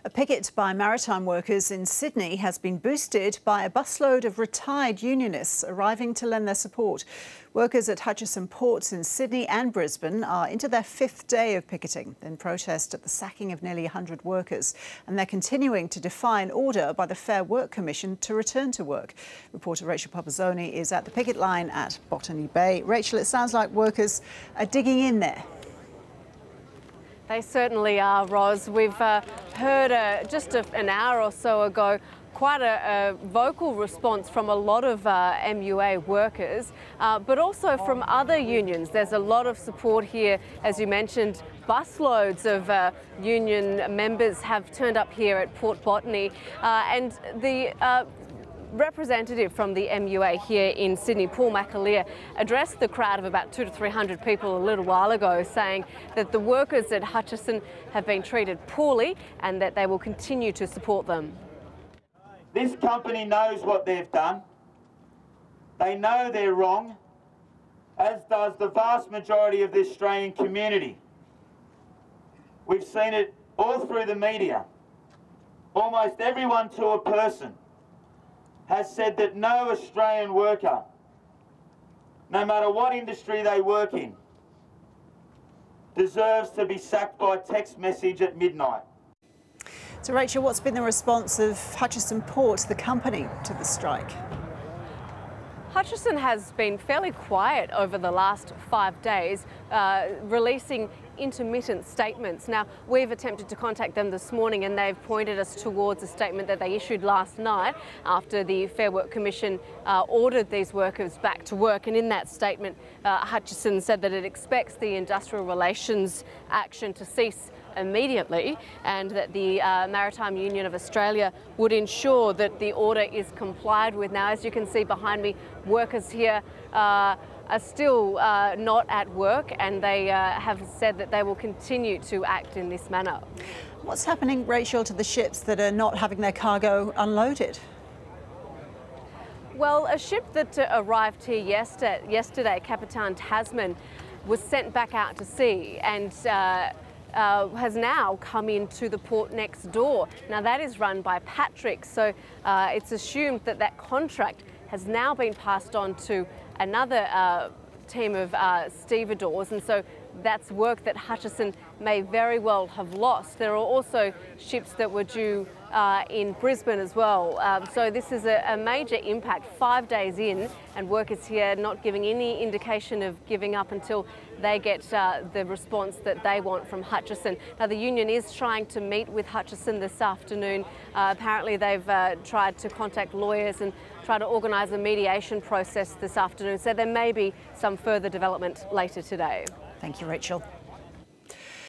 A picket by maritime workers in Sydney has been boosted by a busload of retired unionists arriving to lend their support. Workers at Hutchison ports in Sydney and Brisbane are into their fifth day of picketing in protest at the sacking of nearly 100 workers, and they're continuing to defy an order by the Fair Work Commission to return to work. Reporter Rachel Pupazzoni is at the picket line at Botany Bay. Rachel, it sounds like workers are digging in there. They certainly are, Ros. We've heard just an hour or so ago quite a vocal response from a lot of MUA workers, but also from other unions. There's a lot of support here. As you mentioned, busloads of union members have turned up here at Port Botany, and the representative from the MUA here in Sydney, Paul McAleer, addressed the crowd of about 200 to 300 people a little while ago, saying that the workers at Hutchison have been treated poorly and that they will continue to support them. This company knows what they've done. They know they're wrong, as does the vast majority of the Australian community. We've seen it all through the media. Almost everyone to a person has said that no Australian worker, no matter what industry they work in, deserves to be sacked by text message at midnight. So, Rachel, what's been the response of Hutchison Port, the company, to the strike? Hutchison has been fairly quiet over the last 5 days, releasing intermittent statements. Now, we've attempted to contact them this morning and they've pointed us towards a statement that they issued last night after the Fair Work Commission ordered these workers back to work. And in that statement, Hutchison said that it expects the industrial relations action to cease immediately, and that the Maritime Union of Australia would ensure that the order is complied with. Now, as you can see behind me, workers here are still not at work, and they have said that they will continue to act in this manner. What's happening, Rachel, to the ships that are not having their cargo unloaded? Well, a ship that arrived here yesterday, Capitan Tasman, was sent back out to sea and has now come into the port next door. Now, that is run by Patrick, so it's assumed that that contract has now been passed on to another team of stevedores, and so that's work that Hutchison may very well have lost. There are also ships that were due in Brisbane as well. So this is a major impact 5 days in, and workers here not giving any indication of giving up until they get the response that they want from Hutchison. Now, the union is trying to meet with Hutchison this afternoon. Apparently they've tried to contact lawyers and try to organise a mediation process this afternoon, so there may be some further development later today. Thank you, Rachel.